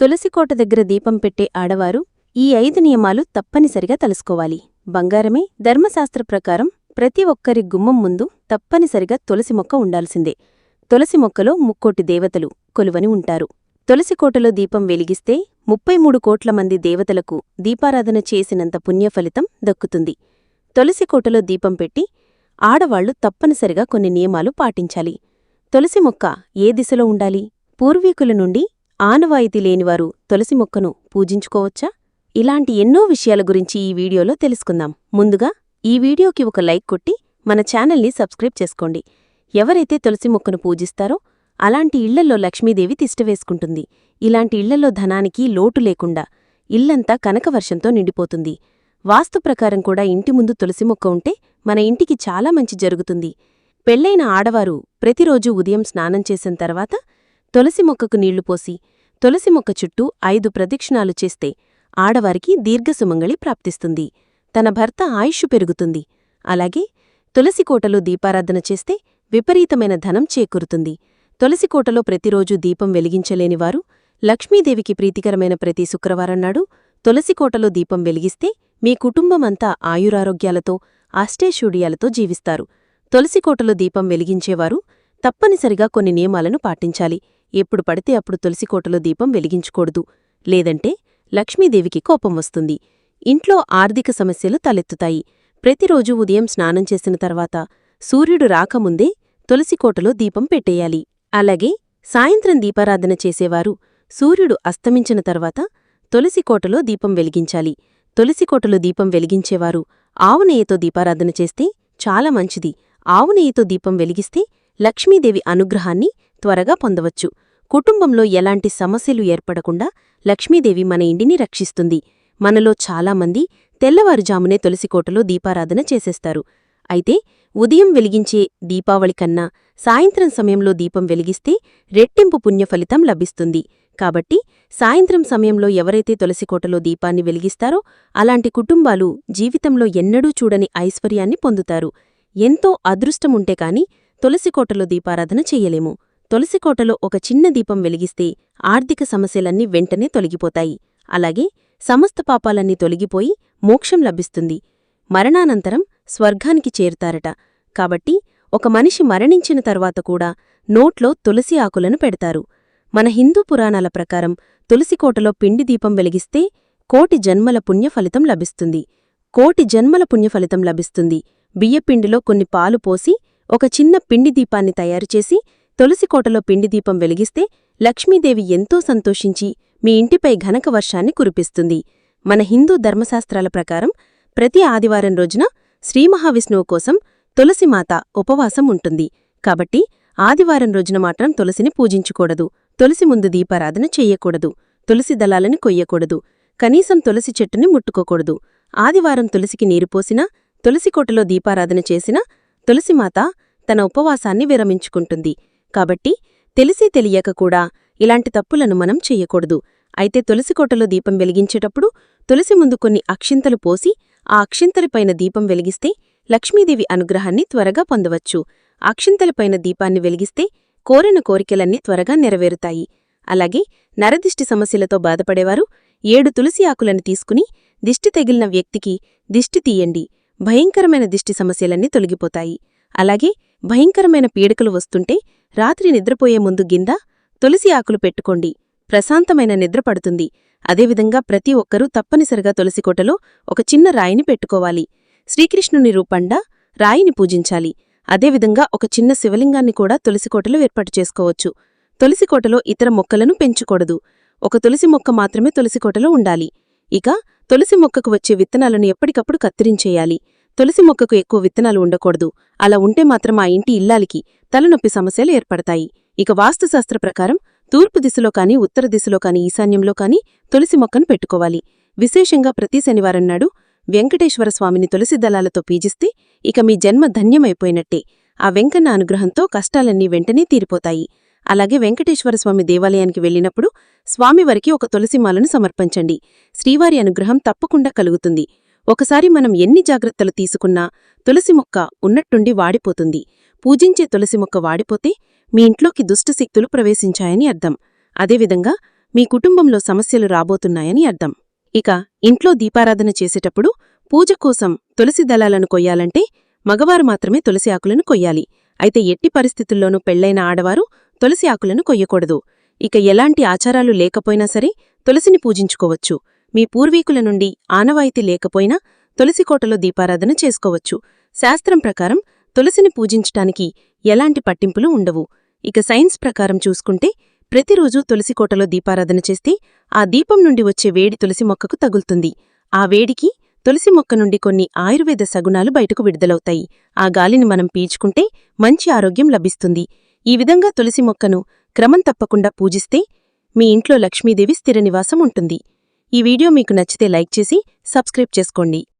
తులసికోట దగ్గర దీపం పెట్టే ఆడవారు ఈ 5 నియమాలు తప్పనిసరిగా తెలుసుకోవాలి. బంగారమే ధర్మశాస్త్ర ప్రకారం ప్రతి ఒక్కరి గుమ్మం ముందు తప్పనిసరిగా తులసి మొక్క ఉండాల్సిందే. తులసి మొక్కలో 3 దేవతలు కొలువని ఉంటారు. తులసికోటలో దీపం వెలిగిస్తే 33 కోట్ల మంది దేవతలకు దీపారాధన చేసినంత పుణ్యఫలితం దక్కుతుంది. తులసికోటలో దీపం పెట్టి ఆడవాళ్లు తప్పనిసరిగా కొన్ని నియమాలు పాటించాలి. తులసి మొక్క ఏ దిశలో ఉండాలి? పూర్వీకుల నుండి ఆనవాయితీ లేనివారు తులసి మొక్కను పూజించుకోవచ్చా? ఇలాంటి ఎన్నో విషయాల గురించి ఈ వీడియోలో తెలుసుకుందాం. ముందుగా ఈ వీడియోకి ఒక లైక్ కొట్టి మన ఛానల్ని సబ్స్క్రైబ్ చేసుకోండి. ఎవరైతే తులసి మొక్కను పూజిస్తారో అలాంటి ఇళ్లలో లక్ష్మీదేవి తిష్టవేసుకుంటుంది. ఇలాంటి ఇళ్లలో ధనానికి లోటు లేకుండా ఇల్లంతా కనకవర్షంతో నిండిపోతుంది. వాస్తు ప్రకారం కూడా ఇంటి ముందు తులసి మొక్క ఉంటే మన ఇంటికి చాలా మంచి జరుగుతుంది. పెళ్లైన ఆడవారు ప్రతిరోజూ ఉదయం స్నానం చేసిన తర్వాత తులసి మొక్కకు నీళ్లు పోసి తులసి మొక్క చుట్టూ 5 ప్రదక్షిణాలు చేస్తే ఆడవారికి దీర్ఘసుమంగళి ప్రాప్తిస్తుంది. తన భర్త ఆయుష్షు పెరుగుతుంది. అలాగే తులసికోటలో దీపారాధన చేస్తే విపరీతమైన ధనం చేకూరుతుంది. తులసికోటలో ప్రతిరోజూ దీపం వెలిగించలేనివారు లక్ష్మీదేవికి ప్రీతికరమైన ప్రతి శుక్రవారం నాడు తులసికోటలో దీపం వెలిగిస్తే మీ కుటుంబమంతా ఆయురారోగ్యాలతో అష్టైశ్వర్యాలతో జీవిస్తారు. తులసికోటలో దీపం వెలిగించేవారు తప్పనిసరిగా కొన్ని నియమాలను పాటించాలి. ఎప్పుడు పడితే అప్పుడు తులసికోటలో దీపం వెలిగించకూడదు. లేదంటే లక్ష్మీదేవికి కోపం వస్తుంది. ఇంట్లో ఆర్థిక సమస్యలు తలెత్తుతాయి. ప్రతిరోజూ ఉదయం స్నానం చేసిన తర్వాత సూర్యుడు రాకముందే తులసికోటలో దీపం పెట్టేయాలి. అలాగే సాయంత్రం దీపారాధన చేసేవారు సూర్యుడు అస్తమించిన తర్వాత తులసికోటలో దీపం వెలిగించాలి. తులసికోటలో దీపం వెలిగించేవారు ఆవునేయతో దీపారాధన చేస్తే చాలా మంచిది. ఆవునేయతో దీపం వెలిగిస్తే లక్ష్మీదేవి అనుగ్రహాన్ని త్వరగా పొందవచ్చు. కుటుంబంలో ఎలాంటి సమస్యలు ఏర్పడకుండా లక్ష్మీదేవి మన ఇంటిని రక్షిస్తుంది. మనలో చాలామంది తెల్లవారుజామునే తులసికోటలో దీపారాధన చేసేస్తారు. అయితే ఉదయం వెలిగించే దీపావళి కన్నా సాయంత్రం సమయంలో దీపం వెలిగిస్తే రెట్టింపు పుణ్యఫలితం లభిస్తుంది. కాబట్టి సాయంత్రం సమయంలో ఎవరైతే తులసికోటలో దీపాన్ని వెలిగిస్తారో అలాంటి కుటుంబాలు జీవితంలో ఎన్నడూ చూడని ఐశ్వర్యాన్ని పొందుతారు. ఎంతో అదృష్టముంటే కాని తులసికోటలో దీపారాధన చెయ్యలేము. తులసికోటలో ఒక చిన్న దీపం వెలిగిస్తే ఆర్థిక సమస్యలన్నీ వెంటనే తొలగిపోతాయి. అలాగే సమస్త పాపాలన్నీ తొలగిపోయి మోక్షం లభిస్తుంది. మరణానంతరం స్వర్గానికి చేరుతారట. కాబట్టి ఒక మనిషి మరణించిన తర్వాత కూడా నోట్లో తులసి ఆకులను పెడతారు. మన హిందూ పురాణాల ప్రకారం తులసికోటలో పిండి దీపం వెలిగిస్తే 1,000,000 జన్మల పుణ్యఫలితం లభిస్తుంది. 1,000,000 జన్మల పుణ్యఫలితం లభిస్తుంది. బియ్యపిండిలో కొన్ని పాలు పోసి ఒక చిన్న పిండి దీపాన్ని తయారుచేసి తులసికోటలో పిండి దీపం వెలిగిస్తే లక్ష్మీదేవి ఎంతో సంతోషించి మీ ఇంటిపై ఘనక వర్షాన్ని కురిపిస్తుంది. మన హిందూ ధర్మశాస్త్రాల ప్రకారం ప్రతి ఆదివారం రోజున శ్రీమహావిష్ణువు కోసం తులసిమాత ఉపవాసం ఉంటుంది. కాబట్టి ఆదివారం రోజున మాత్రం తులసిని పూజించకూడదు. తులసి ముందు దీపారాధన చెయ్యకూడదు. తులసి దళాలని కొయ్యకూడదు. కనీసం తులసి చెట్టుని ముట్టుకోకూడదు. ఆదివారం తులసికి నీరు పోసినా తులసికోటలో దీపారాధన చేసినా తులసిమాత తన ఉపవాసాన్ని విరమించుకుంటుంది. కాబట్టి తెలిసి తెలియక కూడా ఇలాంటి తప్పులను మనం చెయ్యకూడదు. అయితే తులసికోటలో దీపం వెలిగించేటప్పుడు తులసి ముందు కొన్ని అక్షింతలు పోసి ఆ అక్షింతలపైన దీపం వెలిగిస్తే లక్ష్మీదేవి అనుగ్రహాన్ని త్వరగా పొందవచ్చు. అక్షింతలపైన దీపాన్ని వెలిగిస్తే కోరిన కోరికలన్నీ త్వరగా నెరవేరుతాయి. అలాగే నరదిష్టి సమస్యలతో బాధపడేవారు 7 తులసి ఆకులను తీసుకుని దిష్టి తగిలిన వ్యక్తికి దిష్టి తీయండి. భయంకరమైన దిష్టి సమస్యలన్నీ తొలగిపోతాయి. అలాగే భయంకరమైన పీడకలు వస్తుంటే రాత్రి నిద్రపోయే ముందు గింద తులసి ఆకులు పెట్టుకోండి. ప్రశాంతమైన నిద్ర పడుతుంది. అదేవిధంగా ప్రతి ఒక్కరూ తప్పనిసరిగా తులసికోటలో ఒక చిన్న రాయిని పెట్టుకోవాలి. శ్రీకృష్ణుని రూపండా రాయిని పూజించాలి. అదేవిధంగా ఒక చిన్న శివలింగాన్ని కూడా తులసికోటలో ఏర్పాటు చేసుకోవచ్చు. తులసికోటలో ఇతర మొక్కలను పెంచకూడదు. ఒక తులసి మొక్క మాత్రమే తులసికోటలో ఉండాలి. ఇక తులసి మొక్కకు వచ్చే విత్తనాలను ఎప్పటికప్పుడు కత్తిరించేయాలి. తులసి మొక్కకు ఎక్కువ విత్తనాలు ఉండకూడదు. అలా ఉంటే మాత్రం ఆ ఇంటి ఇల్లాలికి తలనొప్పి సమస్యలు ఏర్పడతాయి. ఇక వాస్తుశాస్త్ర ప్రకారం తూర్పు దిశలో కాని ఉత్తర దిశలో కాని ఈశాన్యంలో కాని తులసి మొక్కను పెట్టుకోవాలి. విశేషంగా ప్రతి శనివారం నాడు వెంకటేశ్వర స్వామిని తులసి దళాలతో పూజిస్తే ఇక మీ జన్మ ధన్యమైపోయినట్టే. ఆ వెంకన్న అనుగ్రహంతో కష్టాలన్నీ వెంటనే తీరిపోతాయి. అలాగే వెంకటేశ్వర స్వామి దేవాలయానికి వెళ్ళినప్పుడు స్వామివారికి ఒక తులసిమాలను సమర్పించండి. శ్రీవారి అనుగ్రహం తప్పకుండా కలుగుతుంది. ఒకసారి మనం ఎన్ని జాగ్రత్తలు తీసుకున్నా తులసి మొక్క ఉన్నట్టుండి వాడిపోతుంది. పూజించే తులసి మొక్క వాడిపోతే మీ ఇంట్లోకి దుష్టశక్తులు ప్రవేశించాయని అర్థం. అదేవిధంగా మీ కుటుంబంలో సమస్యలు రాబోతున్నాయని అర్థం. ఇక ఇంట్లో దీపారాధన చేసేటప్పుడు పూజ కోసం తులసి దళాలను కొయ్యాలంటే మగవారు మాత్రమే తులసి ఆకులను కొయ్యాలి. అయితే ఎట్టి పరిస్థితుల్లోనూ పెళ్లైన ఆడవారు తులసి ఆకులను కొయ్యకూడదు. ఇక ఎలాంటి ఆచారాలు లేకపోయినా సరే తులసిని పూజించుకోవచ్చు. మీ పూర్వీకుల నుండి ఆనవాయితీ లేకపోయినా తులసికోటలో దీపారాధన చేసుకోవచ్చు. శాస్త్రం ప్రకారం తులసిని పూజించటానికి ఎలాంటి పట్టింపులు ఉండవు. ఇక సైన్స్ ప్రకారం చూసుకుంటే ప్రతిరోజూ తులసికోటలో దీపారాధన చేస్తే ఆ దీపం నుండి వచ్చే వేడి తులసి మొక్కకు తగులుతుంది. ఆ వేడికి తులసి మొక్క నుండి కొన్ని ఆయుర్వేద సగుణాలు బయటకు విడుదలవుతాయి. ఆ గాలిని మనం పీల్చుకుంటే మంచి ఆరోగ్యం లభిస్తుంది. ఈ విధంగా తులసి మొక్కను క్రమం తప్పకుండా పూజిస్తే మీ ఇంట్లో లక్ష్మీదేవి స్థిర నివాసం ఉంటుంది. ఈ వీడియో మీకు నచ్చితే లైక్ చేసి సబ్స్క్రైబ్ చేసుకోండి.